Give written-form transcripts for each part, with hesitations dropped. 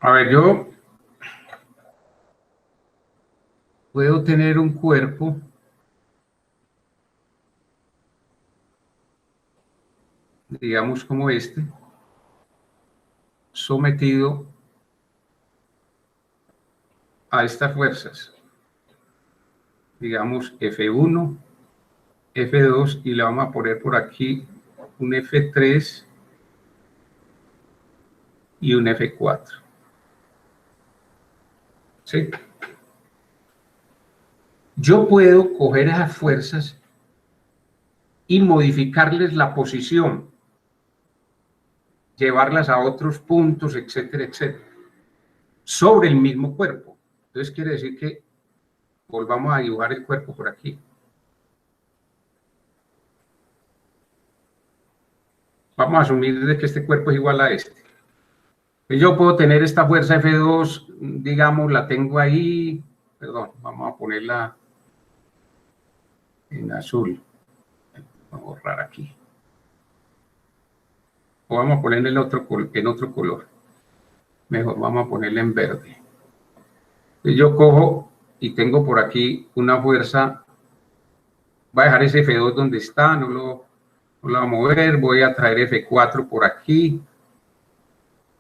A ver, yo puedo tener un cuerpo digamos como este, sometido a estas fuerzas, digamos F1, F2, y le vamos a poner por aquí un F3 y un F4. ¿Sí? Yo puedo coger esas fuerzas y modificarles la posición, llevarlas a otros puntos, etcétera, etcétera, sobre el mismo cuerpo. Entonces quiere decir que volvamos a dibujar el cuerpo por aquí. Vamos a asumir de que este cuerpo es igual a este. Yo puedo tener esta fuerza F2, digamos, la tengo ahí, perdón, vamos a ponerla en azul, vamos a borrar aquí. O vamos a ponerle en otro color. Mejor, vamos a ponerle en verde. Yo cojo y tengo por aquí una fuerza, voy a dejar ese F2 donde está, no lo voy a mover, voy a traer F4 por aquí,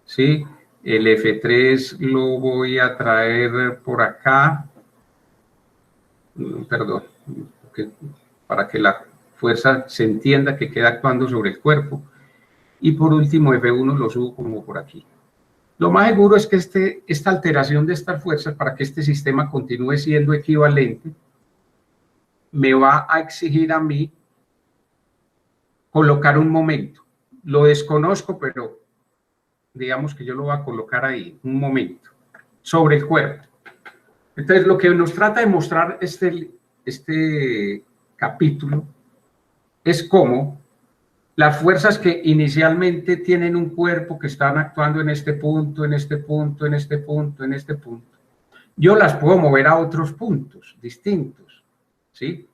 ¿sí? El F3 lo voy a traer por acá, perdón, para que la fuerza se entienda que queda actuando sobre el cuerpo. Y por último, F1 lo subo como por aquí. Lo más seguro es que esta alteración de estas fuerzas, para que este sistema continúe siendo equivalente, me va a exigir a mí colocar un momento. Lo desconozco, pero digamos que yo lo voy a colocar ahí, un momento, sobre el cuerpo. Entonces, lo que nos trata de mostrar este capítulo es cómo las fuerzas que inicialmente tienen un cuerpo que están actuando en este punto, en este punto, en este punto, en este punto, yo las puedo mover a otros puntos distintos, ¿sí?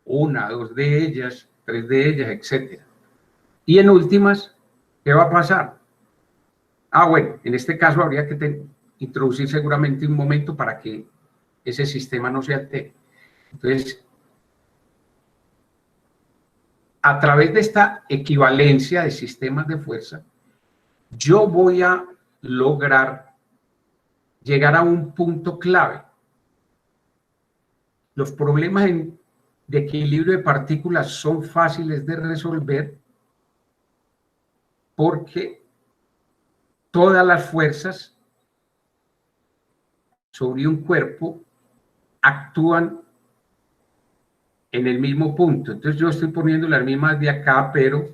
Una, dos de ellas, tres de ellas, etcétera. Y en últimas, ¿qué va a pasar? Bueno, en este caso habría que introducir seguramente un momento para que ese sistema no se altere. Entonces, a través de esta equivalencia de sistemas de fuerza, yo voy a lograr llegar a un punto clave. Los problemas de equilibrio de partículas son fáciles de resolver porque todas las fuerzas sobre un cuerpo actúan en el mismo punto. Entonces yo estoy poniendo las mismas de acá, pero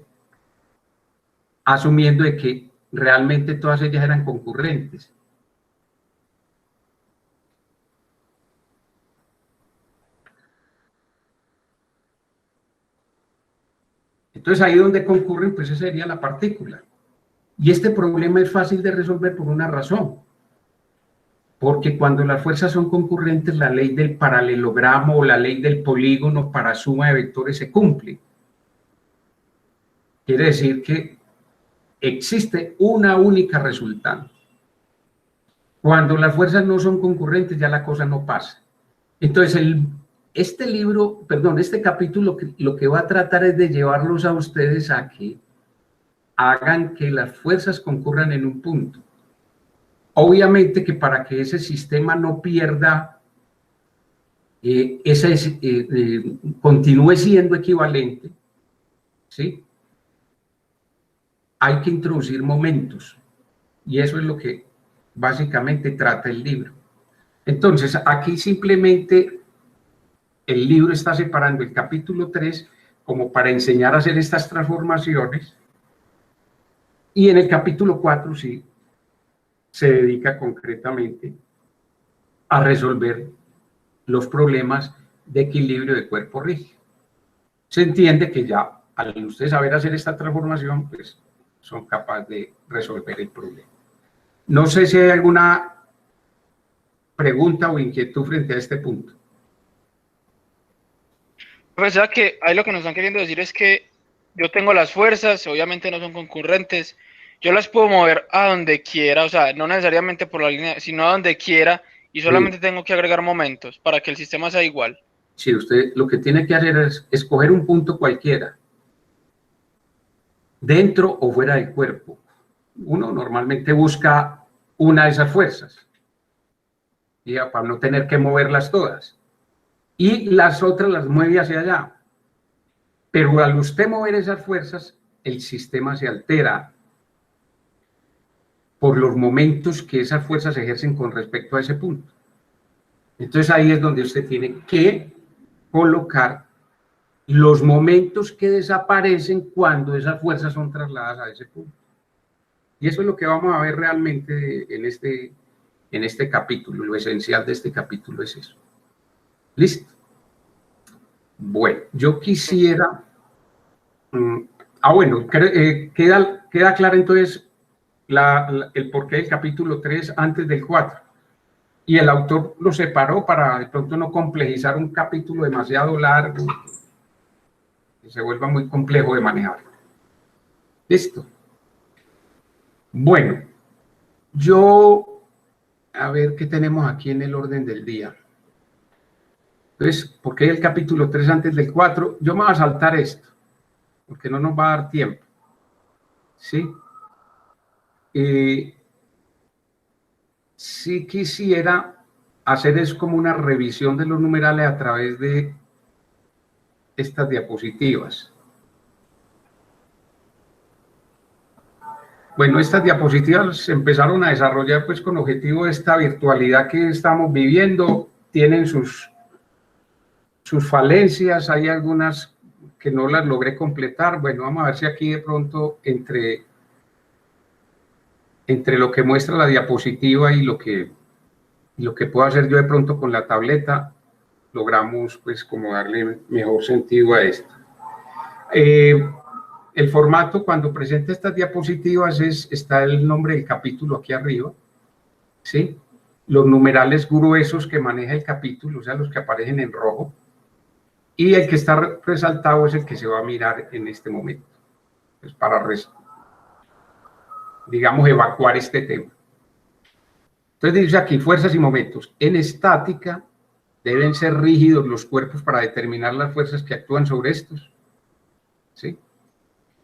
asumiendo de que realmente todas ellas eran concurrentes. Entonces ahí donde concurren, pues esa sería la partícula. Y este problema es fácil de resolver por una razón. Porque cuando las fuerzas son concurrentes, la ley del paralelogramo o la ley del polígono para suma de vectores se cumple. Quiere decir que existe una única resultante. Cuando las fuerzas no son concurrentes, ya la cosa no pasa. Entonces, este capítulo lo que va a tratar es de llevarlos a ustedes a que hagan que las fuerzas concurran en un punto. Obviamente que para que ese sistema no pierda, continúe siendo equivalente, ¿sí? Hay que introducir momentos. Y eso es lo que básicamente trata el libro. Entonces, aquí simplemente el libro está separando el capítulo 3 como para enseñar a hacer estas transformaciones. Y en el capítulo 4 sí se dedica concretamente a resolver los problemas de equilibrio de cuerpo rígido. Se entiende que ya al ustedes saber hacer esta transformación, pues son capaces de resolver el problema. No sé si hay alguna pregunta o inquietud frente a este punto. Profesor, que ahí lo que nos están queriendo decir es que yo tengo las fuerzas, obviamente no son concurrentes, yo las puedo mover a donde quiera, o sea, no necesariamente por la línea, sino a donde quiera, y solamente tengo que agregar momentos para que el sistema sea igual. Sí, usted lo que tiene que hacer es escoger un punto cualquiera, dentro o fuera del cuerpo. Uno normalmente busca una de esas fuerzas, ya, para no tener que moverlas todas. Y las otras las mueve hacia allá. Pero al usted mover esas fuerzas, el sistema se altera por los momentos que esas fuerzas ejercen con respecto a ese punto. Entonces ahí es donde usted tiene que colocar los momentos que desaparecen cuando esas fuerzas son trasladadas a ese punto. Y eso es lo que vamos a ver realmente en este capítulo. Lo esencial de este capítulo es eso. ¿Listo? Bueno, yo quisiera... bueno, queda claro entonces el porqué del capítulo 3 antes del 4. Y el autor lo separó para de pronto no complejizar un capítulo demasiado largo que se vuelva muy complejo de manejar. Listo. Bueno, a ver qué tenemos aquí en el orden del día. Entonces, ¿por qué el capítulo 3 antes del 4? Yo me voy a saltar esto, porque no nos va a dar tiempo. ¿Sí? Si quisiera hacer es como una revisión de los numerales a través de estas diapositivas. Bueno, estas diapositivas se empezaron a desarrollar pues con objetivo de esta virtualidad que estamos viviendo. Tienen sus falencias, hay algunas que no las logré completar. Bueno, vamos a ver si aquí de pronto entre lo que muestra la diapositiva y lo que puedo hacer yo de pronto con la tableta, logramos pues como darle mejor sentido a esto. El formato cuando presenta estas diapositivas está el nombre del capítulo aquí arriba, ¿sí? Los numerales gruesos que maneja el capítulo, o sea, los que aparecen en rojo, y el que está resaltado es el que se va a mirar en este momento, pues para, digamos, evacuar este tema. Entonces dice aquí, fuerzas y momentos. En estática deben ser rígidos los cuerpos para determinar las fuerzas que actúan sobre estos, ¿sí?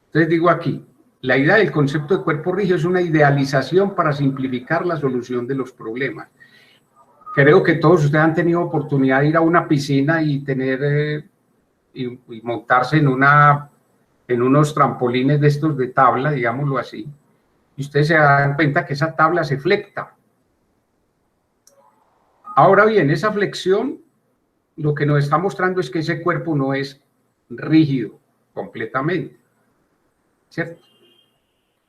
Entonces digo aquí, la idea del concepto de cuerpo rígido es una idealización para simplificar la solución de los problemas. Creo que todos ustedes han tenido oportunidad de ir a una piscina y tener y montarse en unos trampolines de estos de tabla, digámoslo así, y ustedes se dan cuenta que esa tabla se flecta. Ahora bien, esa flexión lo que nos está mostrando es que ese cuerpo no es rígido completamente, ¿cierto?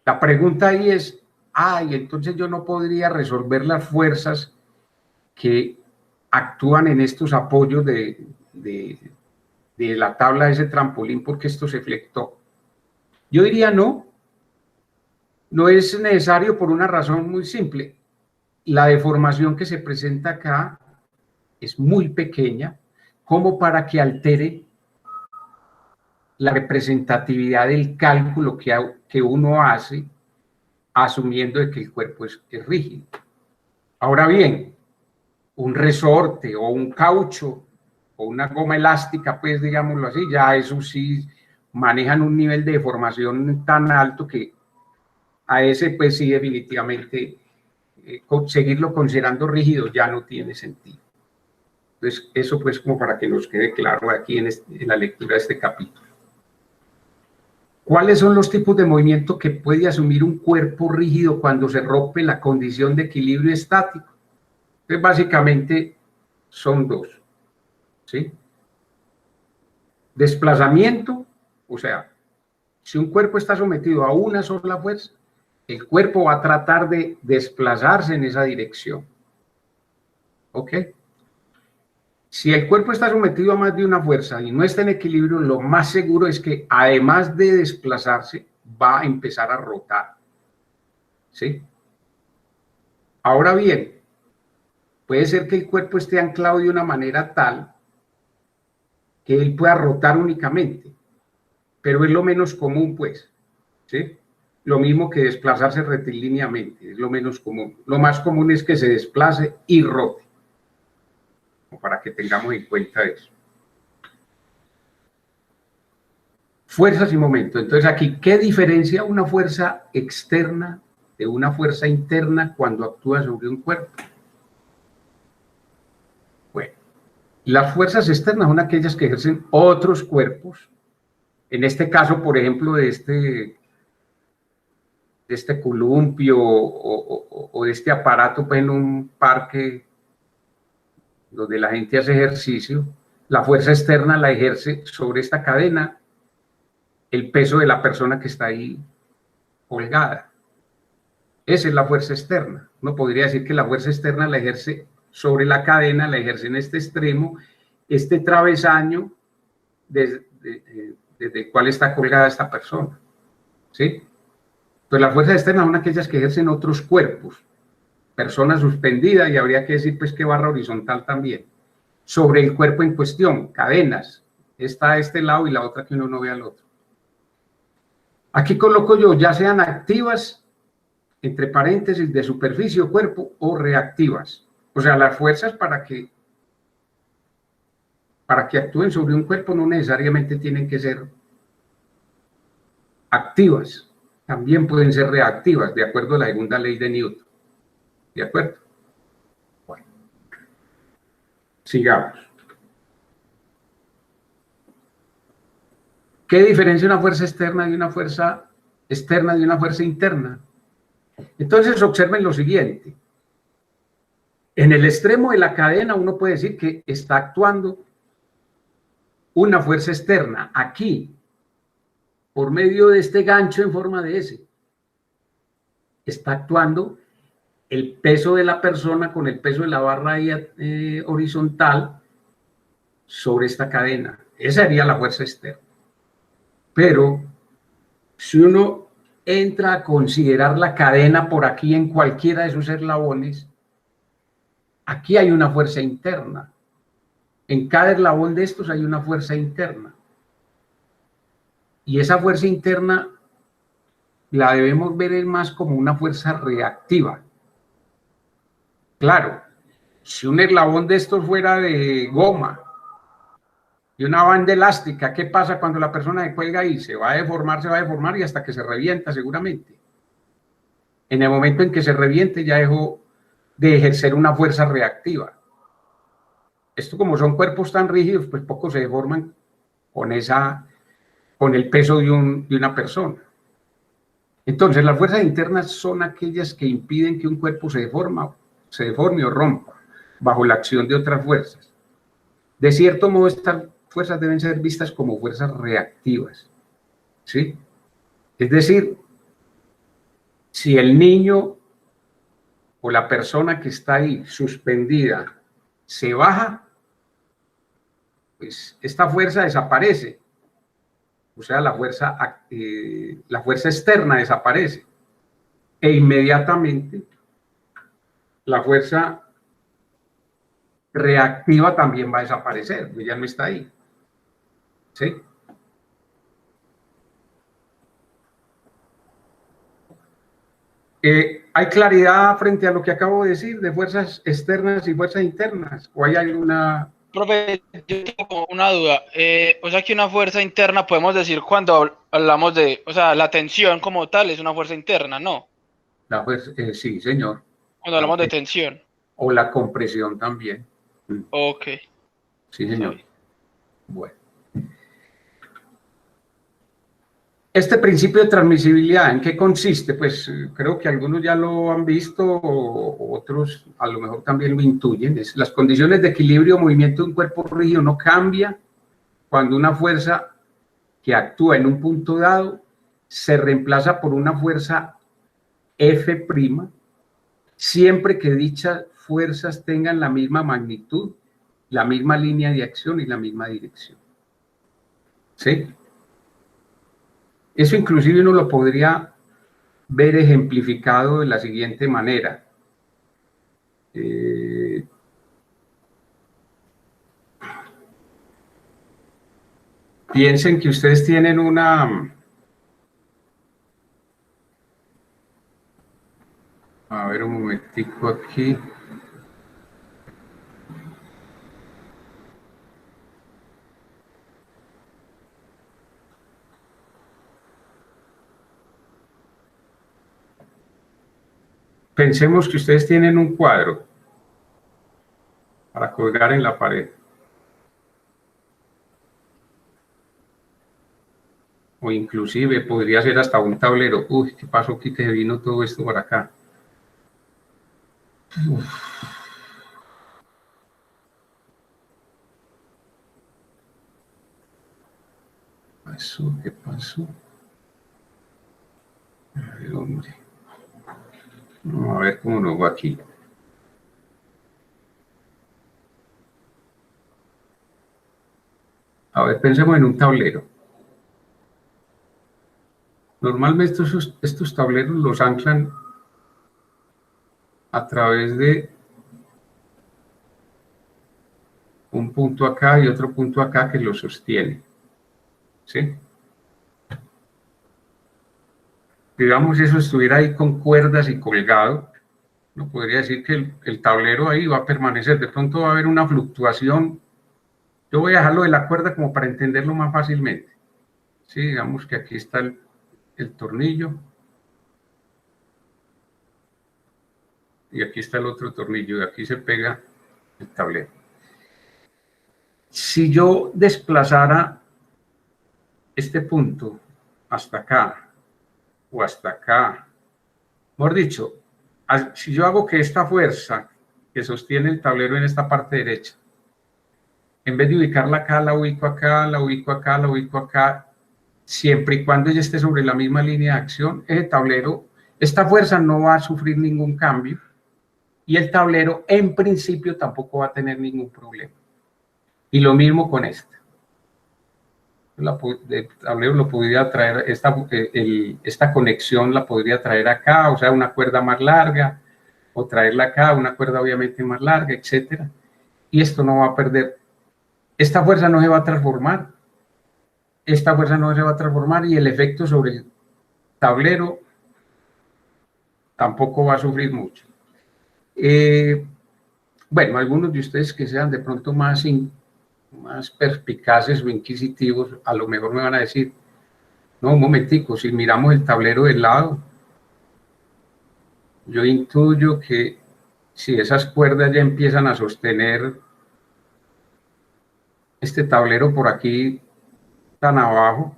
La pregunta ahí es, entonces yo no podría resolver las fuerzas que actúan en estos apoyos de la tabla de ese trampolín porque esto se flectó. Yo diría no es necesario por una razón muy simple. La deformación que se presenta acá es muy pequeña como para que altere la representatividad del cálculo que uno hace asumiendo de que el cuerpo es rígido. Ahora bien, un resorte o un caucho o una goma elástica, pues digámoslo así, ya eso sí manejan un nivel de deformación tan alto que a ese pues sí definitivamente seguirlo considerando rígido ya no tiene sentido. Entonces eso pues como para que nos quede claro aquí en la lectura de este capítulo. ¿Cuáles son los tipos de movimiento que puede asumir un cuerpo rígido cuando se rompe la condición de equilibrio estático? Entonces, básicamente son dos, ¿sí? Desplazamiento, o sea, si un cuerpo está sometido a una sola fuerza, el cuerpo va a tratar de desplazarse en esa dirección, ¿ok? Si el cuerpo está sometido a más de una fuerza y no está en equilibrio, lo más seguro es que además de desplazarse, va a empezar a rotar, ¿sí? Ahora bien, puede ser que el cuerpo esté anclado de una manera tal que él pueda rotar únicamente, pero es lo menos común, pues, ¿sí? lo mismo que desplazarse rectilíneamente, es lo menos común. Lo más común es que se desplace y rote, para que tengamos en cuenta eso. Fuerzas y momentos. Entonces aquí, ¿qué diferencia una fuerza externa de una fuerza interna cuando actúa sobre un cuerpo? Bueno, las fuerzas externas son aquellas que ejercen otros cuerpos. En este caso, por ejemplo, de este columpio o de este aparato pues, en un parque donde la gente hace ejercicio, la fuerza externa la ejerce sobre esta cadena el peso de la persona que está ahí colgada. Esa es la fuerza externa. Uno podría decir que la fuerza externa la ejerce sobre la cadena, la ejerce en este extremo, este travesaño desde el cual está colgada esta persona. ¿Sí? Pues las fuerzas externas son aquellas que ejercen otros cuerpos, persona suspendida, y habría que decir pues que barra horizontal también, sobre el cuerpo en cuestión, cadenas, esta a este lado y la otra que uno no ve al otro. Aquí coloco yo, ya sean activas, entre paréntesis, de superficie o cuerpo, o reactivas. O sea, las fuerzas para que actúen sobre un cuerpo no necesariamente tienen que ser activas, también pueden ser reactivas, de acuerdo a la segunda ley de Newton. ¿De acuerdo? Bueno, sigamos. ¿Qué diferencia una fuerza externa de una fuerza externa de una fuerza interna? Entonces observen lo siguiente. En el extremo de la cadena uno puede decir que está actuando una fuerza externa. Aquí, por medio de este gancho en forma de S, está actuando el peso de la persona con el peso de la barra horizontal sobre esta cadena. Esa sería la fuerza externa. Pero si uno entra a considerar la cadena por aquí en cualquiera de sus eslabones, aquí hay una fuerza interna. En cada eslabón de estos hay una fuerza interna. Y esa fuerza interna la debemos ver más como una fuerza reactiva. Claro, si un eslabón de estos fuera de goma y una banda elástica, ¿qué pasa cuando la persona se cuelga ahí? Se va a deformar y hasta que se revienta seguramente. En el momento en que se reviente ya dejó de ejercer una fuerza reactiva. Esto como son cuerpos tan rígidos, pues pocos se deforman con el peso de una persona. Entonces, las fuerzas internas son aquellas que impiden que un cuerpo se deforme o rompa bajo la acción de otras fuerzas. De cierto modo, estas fuerzas deben ser vistas como fuerzas reactivas, ¿sí? Es decir, si el niño o la persona que está ahí suspendida se baja, pues esta fuerza desaparece. O sea, la fuerza externa desaparece. E inmediatamente la fuerza reactiva también va a desaparecer, ya no está ahí. ¿Sí? ¿Hay claridad frente a lo que acabo de decir de fuerzas externas y fuerzas internas? ¿O hay alguna...? Profe, yo tengo una duda. O sea que una fuerza interna podemos decir cuando hablamos de, o sea, la tensión como tal es una fuerza interna, ¿no? La fuerza, sí, señor. Cuando hablamos de tensión. O la compresión también. Ok. Sí, señor. Bueno. Este principio de transmisibilidad, ¿en qué consiste? Pues creo que algunos ya lo han visto, o otros a lo mejor también lo intuyen. Las condiciones de equilibrio o movimiento de un cuerpo rígido no cambian cuando una fuerza que actúa en un punto dado se reemplaza por una fuerza F', siempre que dichas fuerzas tengan la misma magnitud, la misma línea de acción y la misma dirección. ¿Sí? Eso inclusive uno lo podría ver ejemplificado de la siguiente manera. Piensen que ustedes tienen una A ver un momentico aquí. Pensemos que ustedes tienen un cuadro para colgar en la pared. O inclusive podría ser hasta un tablero. Uy, ¿qué pasó aquí que vino todo esto para acá? Uf. ¿Qué pasó? A ver, hombre. Vamos a ver cómo nos va aquí. A ver, pensemos en un tablero. Normalmente estos tableros los anclan a través de un punto acá y otro punto acá que lo sostiene. ¿Sí? Digamos, eso estuviera ahí con cuerdas y colgado, no podría decir que el tablero ahí va a permanecer. De pronto va a haber una fluctuación. Yo voy a dejarlo de la cuerda como para entenderlo más fácilmente. Sí, digamos que aquí está el tornillo. Y aquí está el otro tornillo, y aquí se pega el tablero. Si yo desplazara este punto hasta acá, o hasta acá, mejor dicho, si yo hago que esta fuerza que sostiene el tablero en esta parte derecha, en vez de ubicarla acá, la ubico acá, la ubico acá, la ubico acá, siempre y cuando ella esté sobre la misma línea de acción, ese tablero, esta fuerza no va a sufrir ningún cambio y el tablero en principio tampoco va a tener ningún problema. Y lo mismo con esta. El tablero lo podría traer, esta conexión la podría traer acá, o sea, una cuerda más larga, o traerla acá, una cuerda obviamente más larga, etcétera. Y esto no va a perder. Esta fuerza no se va a transformar. Esta fuerza no se va a transformar y el efecto sobre el tablero tampoco va a sufrir mucho. Bueno, algunos de ustedes que sean de pronto más perspicaces o inquisitivos, a lo mejor me van a decir, no, un momentico, si miramos el tablero del lado, yo intuyo que si esas cuerdas ya empiezan a sostener este tablero por aquí tan abajo,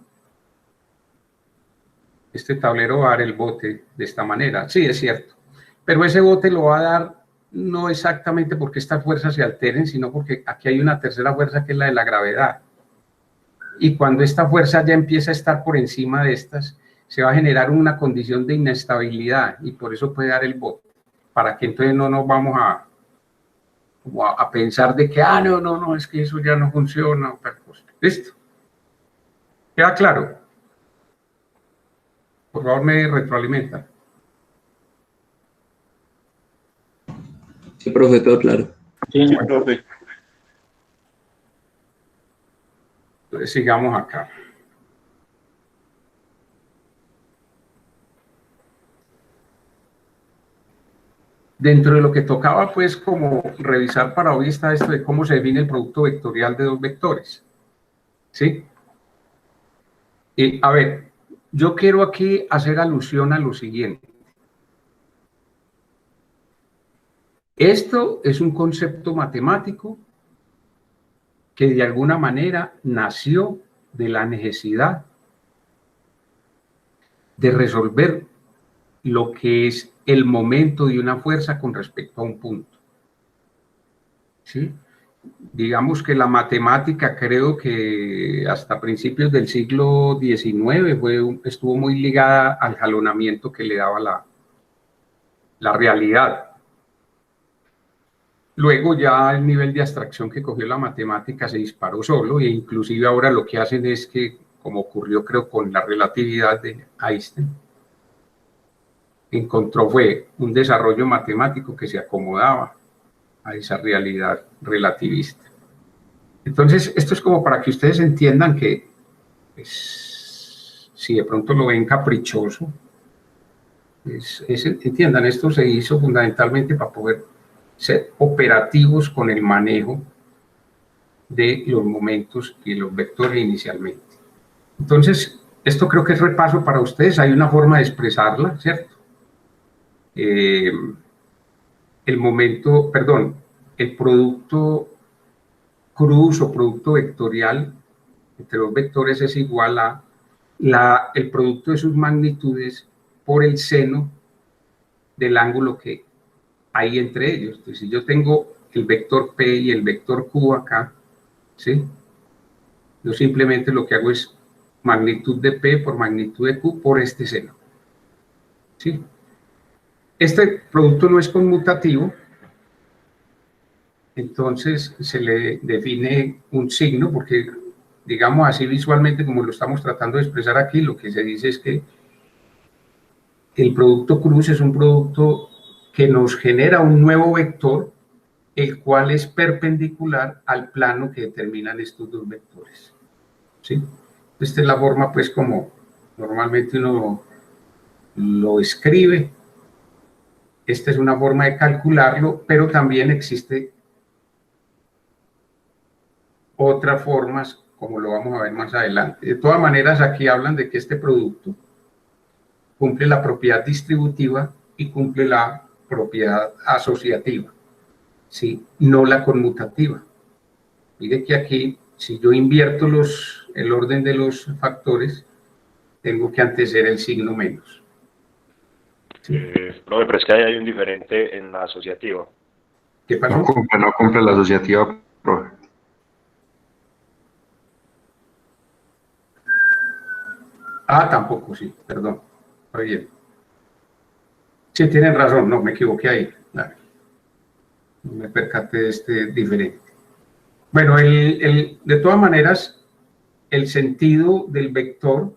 este tablero va a dar el bote de esta manera. Sí, es cierto, pero ese bote lo va a dar no exactamente porque estas fuerzas se alteren, sino porque aquí hay una tercera fuerza que es la de la gravedad. Y cuando esta fuerza ya empieza a estar por encima de estas, se va a generar una condición de inestabilidad y por eso puede dar el bote, para que entonces no nos vamos a pensar de que, no, es que eso ya no funciona. ¿Listo? ¿Queda claro? Por favor, me retroalimenta. Sí, profe, todo claro. Sí, profe. Entonces, sigamos acá. Dentro de lo que tocaba, pues, como revisar para hoy está esto de cómo se define el producto vectorial de dos vectores. ¿Sí? Y, a ver, yo quiero aquí hacer alusión a lo siguiente. Esto es un concepto matemático que de alguna manera nació de la necesidad de resolver lo que es el momento de una fuerza con respecto a un punto. ¿Sí? Digamos que la matemática, creo que hasta principios del siglo XIX estuvo muy ligada al jalonamiento que le daba la realidad. Luego ya el nivel de abstracción que cogió la matemática se disparó solo e inclusive ahora lo que hacen es que, como ocurrió creo con la relatividad de Einstein, encontró fue un desarrollo matemático que se acomodaba a esa realidad relativista. Entonces, esto es como para que ustedes entiendan que, pues, si de pronto lo ven caprichoso, Entiendan, esto se hizo fundamentalmente para poder ser operativos con el manejo de los momentos y los vectores inicialmente. Entonces, esto creo que es repaso para ustedes. Hay una forma de expresarla, ¿cierto? El producto cruz o producto vectorial entre los vectores es igual a el producto de sus magnitudes por el seno del ángulo que hay entre ellos. Entonces, si yo tengo el vector P y el vector Q acá, ¿sí? Yo simplemente lo que hago es magnitud de P por magnitud de Q por este seno, ¿sí? Este producto no es conmutativo, entonces se le define un signo, porque digamos así visualmente como lo estamos tratando de expresar aquí, lo que se dice es que el producto cruz es un producto que nos genera un nuevo vector, el cual es perpendicular al plano que determinan estos dos vectores, ¿sí? Esta es la forma, pues, como normalmente uno lo escribe. Esta es una forma de calcularlo, pero también existe otras formas, como lo vamos a ver más adelante. De todas maneras, aquí hablan de que este producto cumple la propiedad distributiva y cumple la propiedad asociativa, ¿sí? No la conmutativa. Mire que aquí, si yo invierto el orden de los factores, tengo que anteceder el signo menos. ¿Sí? Profe, pero es que ahí hay un diferente en la asociativa. ¿Qué pasó? No cumple la asociativa, profe. Ah, tampoco, sí, perdón. Muy bien. Sí, tienen razón, no, me equivoqué ahí. Claro. Me percaté de este diferente. Bueno, de todas maneras, el sentido del vector,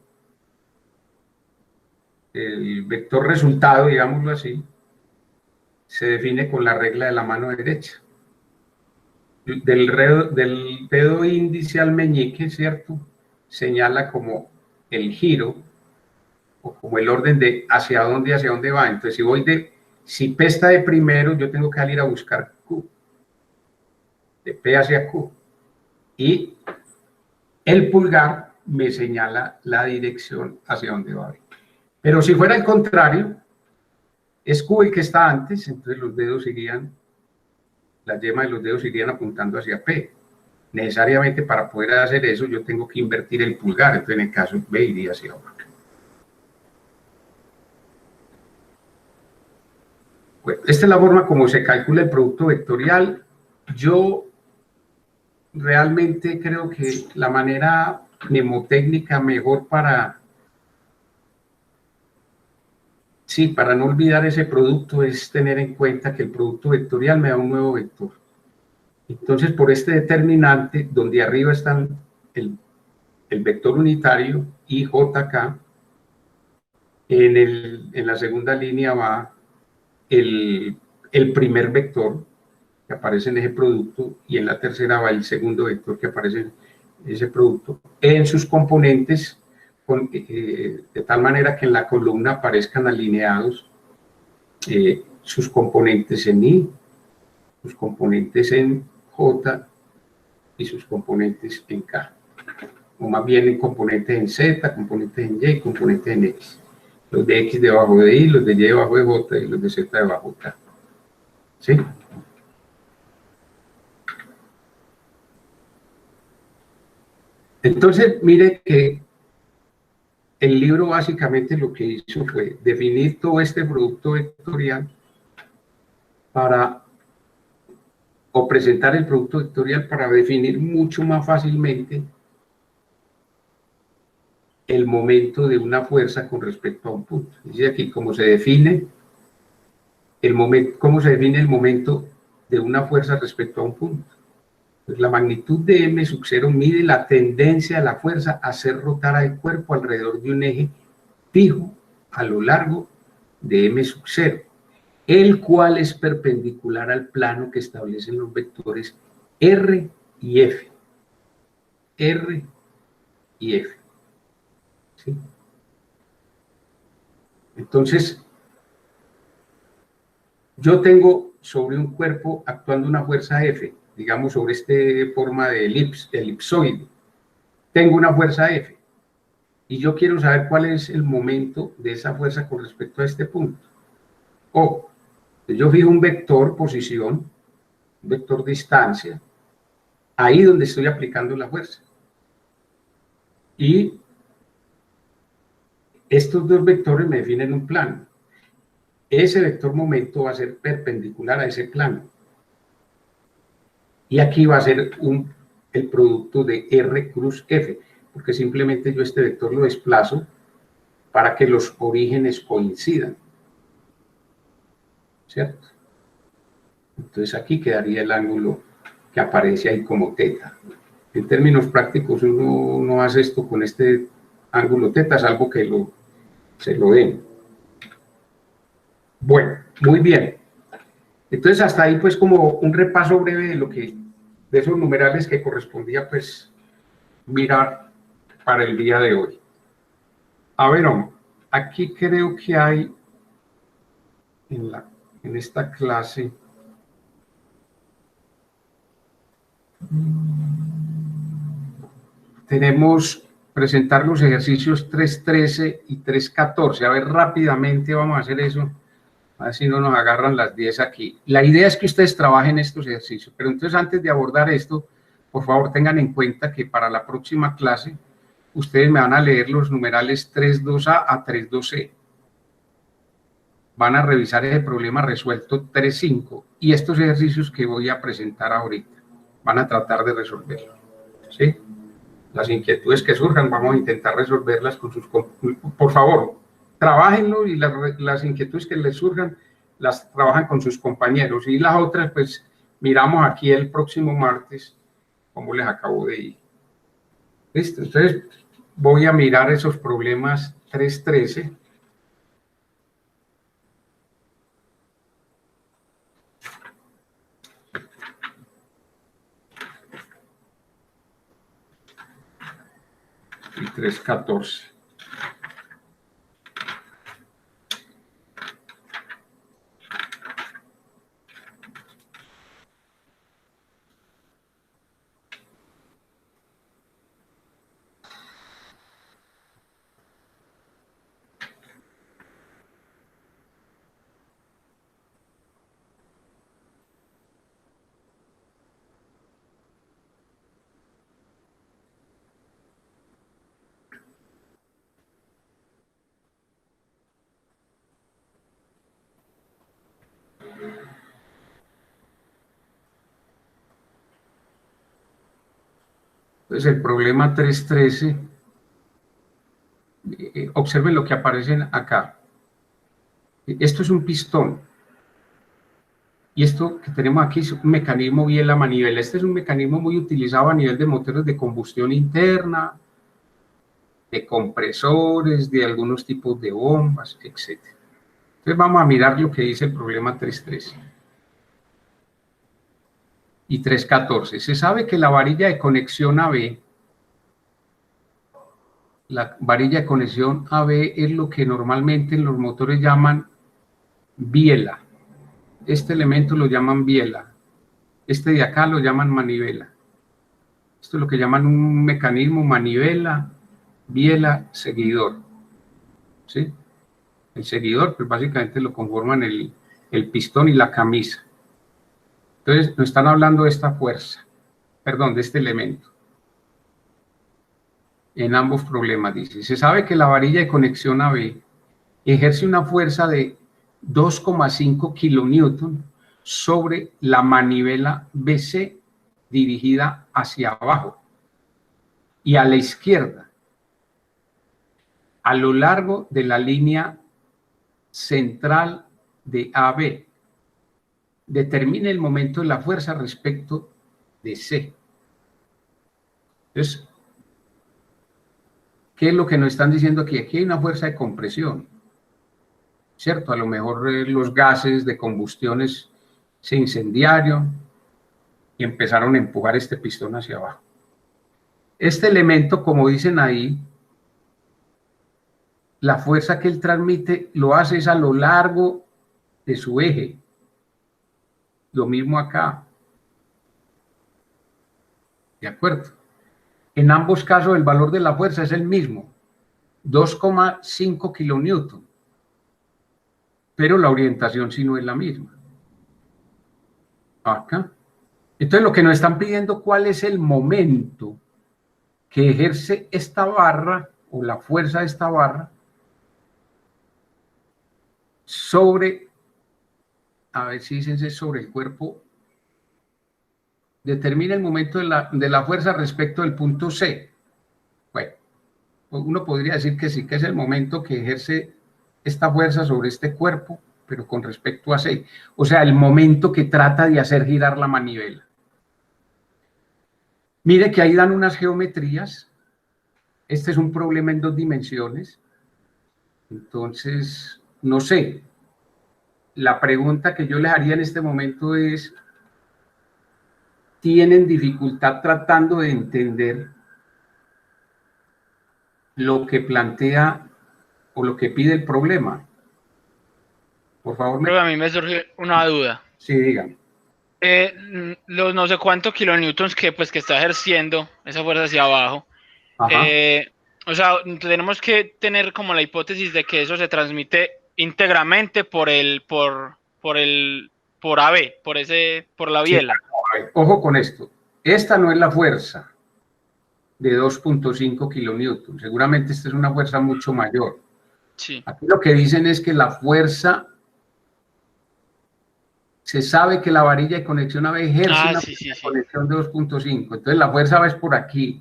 el vector resultado, digámoslo así, se define con la regla de la mano derecha. Del dedo índice al meñique, ¿cierto? Señala como el giro o como el orden de hacia dónde va. Entonces, si P está de primero, yo tengo que salir a buscar Q, de P hacia Q. Y el pulgar me señala la dirección hacia dónde va. Pero si fuera el contrario, es Q el que está antes, entonces las yemas de los dedos irían apuntando hacia P. Necesariamente para poder hacer eso yo tengo que invertir el pulgar, entonces en el caso B iría hacia abajo. Bueno, esta es la forma como se calcula el producto vectorial. Yo realmente creo que la manera mnemotécnica mejor para no olvidar ese producto es tener en cuenta que el producto vectorial me da un nuevo vector. Entonces, por este determinante, donde arriba están el vector unitario y JK, en la segunda línea va el primer vector que aparece en ese producto y en la tercera va el segundo vector que aparece en ese producto en sus componentes, de tal manera que en la columna aparezcan alineados sus componentes en I, sus componentes en J y sus componentes en K, o más bien en componentes en Z, componentes en Y y componentes en X. Los de X debajo de I, los de Y debajo de J y los de Z debajo de K. ¿Sí? Entonces, mire que el libro básicamente lo que hizo fue definir todo este producto vectorial o presentar el producto vectorial para definir mucho más fácilmente el momento de una fuerza con respecto a un punto. Dice aquí cómo se define el momento de una fuerza respecto a un punto. Pues la magnitud de m sub 0 mide la tendencia de la fuerza a hacer rotar al cuerpo alrededor de un eje fijo a lo largo de m sub 0, el cual es perpendicular al plano que establecen los vectores R y F. R y F. ¿Sí? Entonces, yo tengo sobre un cuerpo actuando una fuerza F, digamos sobre esta forma de elipsoide, tengo una fuerza F, y yo quiero saber cuál es el momento de esa fuerza con respecto a este punto. O yo fijo un vector posición, un vector distancia, ahí donde estoy aplicando la fuerza. Y estos dos vectores me definen un plano. Ese vector momento va a ser perpendicular a ese plano. Y aquí va a ser el producto de R cruz F, porque simplemente yo este vector lo desplazo para que los orígenes coincidan. ¿Cierto? Entonces aquí quedaría el ángulo que aparece ahí como teta. En términos prácticos uno no hace esto con este ángulo teta, salvo que se lo den. Bueno, muy bien. Entonces hasta ahí pues como un repaso breve de esos numerales que correspondía pues mirar para el día de hoy. A ver, aquí creo que hay en esta clase tenemos presentar los ejercicios 3.13 y 3.14. A ver, rápidamente vamos a hacer eso, a ver si no nos agarran las 10 aquí. La idea es que ustedes trabajen estos ejercicios, pero entonces antes de abordar esto, por favor tengan en cuenta que para la próxima clase ustedes me van a leer los numerales 3.2a a 3.2c. Van a revisar ese problema resuelto 3.5 y estos ejercicios que voy a presentar ahorita. Van a tratar de resolverlos, ¿sí? Las inquietudes que surjan, vamos a intentar resolverlas con sus... Por favor, trabájenlo y las inquietudes que les surjan, las trabajan con sus compañeros. Y las otras, pues, miramos aquí el próximo martes, como les acabo de ir. ¿Listo? Entonces, voy a mirar esos problemas 3.13. Y 3.14. Entonces el problema 3.13, observen lo que aparece acá. Esto es un pistón. Y esto que tenemos aquí es un mecanismo biela-manivela. Este es un mecanismo muy utilizado a nivel de motores de combustión interna, de compresores, de algunos tipos de bombas, etc. Entonces vamos a mirar lo que dice el problema 3.13. Y 3.14. Se sabe que la varilla de conexión AB, es lo que normalmente en los motores llaman biela. Este elemento lo llaman biela. Este de acá lo llaman manivela. Esto es lo que llaman un mecanismo manivela, biela, seguidor. ¿Sí? El seguidor, pues básicamente lo conforman el pistón y la camisa. Entonces, nos están hablando de esta fuerza, perdón, de este elemento. En ambos problemas, dice. Se sabe que la varilla de conexión AB ejerce una fuerza de 2,5 kilonewton sobre la manivela BC dirigida hacia abajo y a la izquierda, a lo largo de la línea central de AB. Determine el momento de la fuerza respecto de C. Entonces, ¿qué es lo que nos están diciendo aquí? Aquí hay una fuerza de compresión, ¿cierto? A lo mejor los gases de combustiones se incendiaron y empezaron a empujar este pistón hacia abajo. Este elemento, como dicen ahí, la fuerza que él transmite lo hace es a lo largo de su eje. Lo mismo acá. ¿De acuerdo? En ambos casos el valor de la fuerza es el mismo, 2,5 kilonewton, pero la orientación sí no es la misma. Acá. Entonces lo que nos están pidiendo, ¿cuál es el momento que ejerce esta barra o la fuerza de esta barra sobre, a ver si dicen sobre el cuerpo? Determina el momento de la fuerza respecto del punto C. Bueno, uno podría decir que sí, que es el momento que ejerce esta fuerza sobre este cuerpo, pero con respecto a C. O sea, el momento que trata de hacer girar la manivela. Mire que ahí dan unas geometrías. Este es un problema en 2 dimensiones. Entonces, no sé. La pregunta que yo les haría en este momento es, ¿tienen dificultad tratando de entender lo que plantea o lo que pide el problema? Por favor. Pero a mí me surge una duda. Sí, digan. Los no sé cuántos kilonewtons que está ejerciendo esa fuerza hacia abajo. O sea, tenemos que tener como la hipótesis de que eso se transmite íntegramente por AB, por la biela. Sí, ojo con esto. Esta no es la fuerza de 2,5 kilonewtons. Seguramente esta es una fuerza mucho mayor. Sí. Aquí lo que dicen es que la fuerza, se sabe que la varilla de conexión AB ejerce conexión de 2,5. Entonces la fuerza va es por aquí.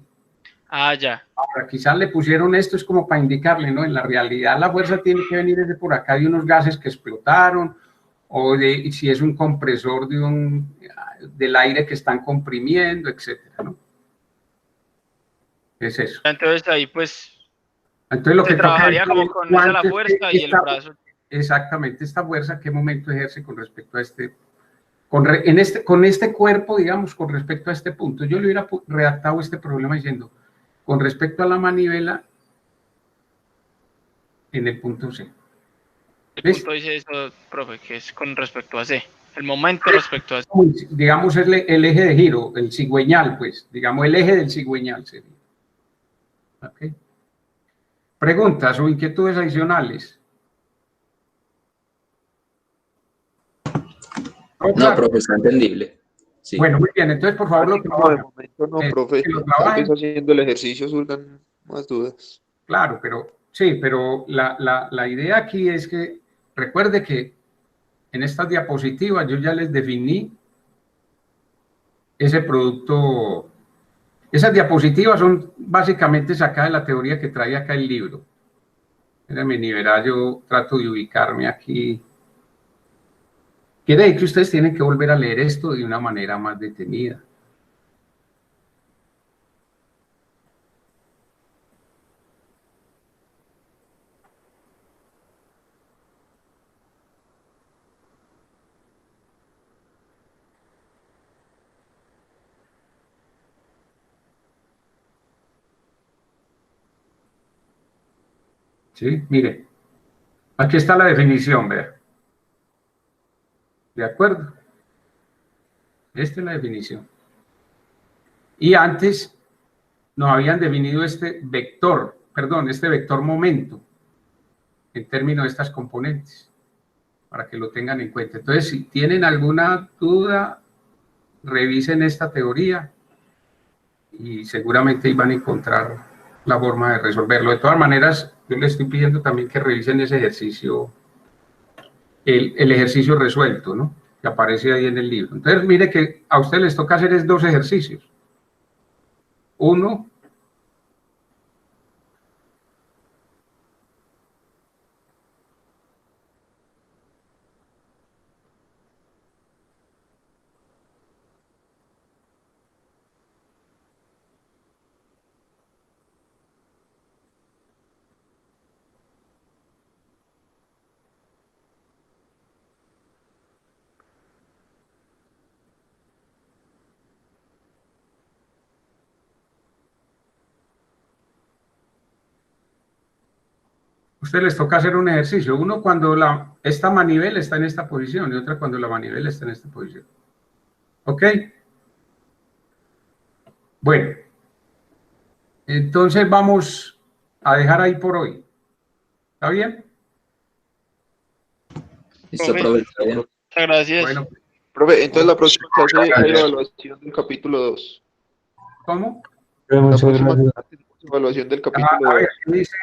Ya. Ahora, quizás le pusieron esto es como para indicarle, ¿no? En la realidad la fuerza tiene que venir desde por acá de unos gases que explotaron, o de si es un compresor del aire que están comprimiendo, etcétera, ¿no? Es eso. Entonces ahí entonces lo que trabajaría como con esa la fuerza y el brazo. Exactamente, esta fuerza, ¿qué momento ejerce con respecto a con este cuerpo, digamos, con respecto a este punto? Yo le hubiera redactado este problema diciendo, con respecto a la manivela, en el punto C. El punto dice eso, profe, que es con respecto a C. El momento respecto a C. Digamos, es el eje de giro, el cigüeñal, pues, digamos, el eje del cigüeñal sería. ¿Ok? Preguntas o inquietudes adicionales. No, profe, está entendible. Sí. Bueno, muy bien, entonces por favor de momento no, profe, tal vez haciendo el ejercicio surjan más dudas. Claro, pero sí, pero la idea aquí es que recuerde que en estas diapositivas yo ya les definí ese producto. Esas diapositivas son básicamente sacadas de la teoría que trae acá el libro. Déjenme ni verá, yo trato de ubicarme aquí. Quiere decir que ustedes tienen que volver a leer esto de una manera más detenida. ¿Sí? Mire, aquí está la definición, vea. ¿De acuerdo? Esta es la definición. Y antes nos habían definido este vector momento en términos de estas componentes, para que lo tengan en cuenta. Entonces, si tienen alguna duda, revisen esta teoría y seguramente ahí van a encontrar la forma de resolverlo. De todas maneras, yo les estoy pidiendo también que revisen ese ejercicio, el ejercicio resuelto, ¿no? Que aparece ahí en el libro. Entonces, mire que a ustedes les toca hacer 2 ejercicios. Uno, ustedes les toca hacer un ejercicio. Uno cuando esta manivela está en esta posición y otra cuando la manivela está en esta posición. ¿Ok? Bueno, entonces vamos a dejar ahí por hoy. ¿Está bien? Listo, profe, está bien. Muchas gracias. Bueno, profe, entonces la próxima clase hay evaluación del capítulo 2. ¿cómo? La próxima clase tenemos evaluación del capítulo A ver, 2. ¿qué dice?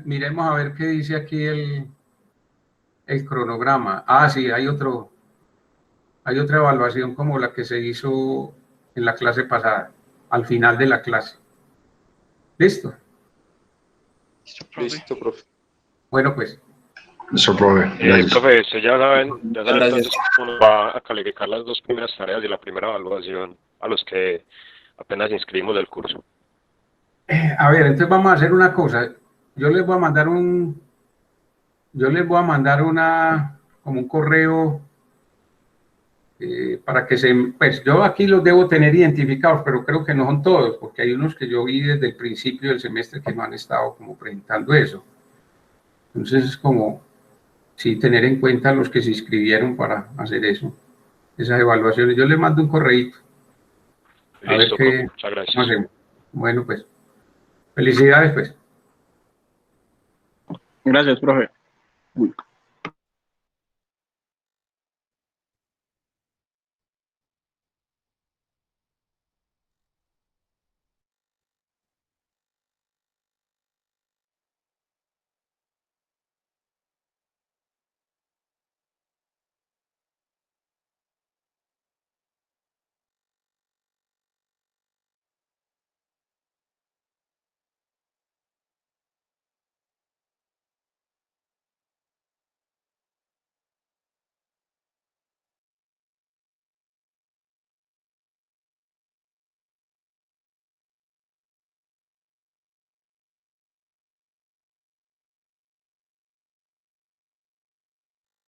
Miremos a ver qué dice aquí el cronograma. Ah, sí, hay otra evaluación como la que se hizo en la clase pasada, al final de la clase. ¿Listo? Listo, profe. Bueno, pues. Listo, profe. Gracias. Profe, usted ya saben Gracias. entonces cómo nos va a calificar las dos primeras tareas de la primera evaluación a los que apenas inscribimos del curso. A ver, entonces vamos a hacer una cosa. Yo les voy a mandar como un correo para que pues yo aquí los debo tener identificados, pero creo que no son todos, porque hay unos que yo vi desde el principio del semestre que no han estado como presentando eso. Entonces es como, sí, tener en cuenta los que se inscribieron para hacer eso, esas evaluaciones. Yo les mando un correíto. A Listo, ver profe, muchas gracias. Bueno, pues, felicidades, pues. Gracias, profe.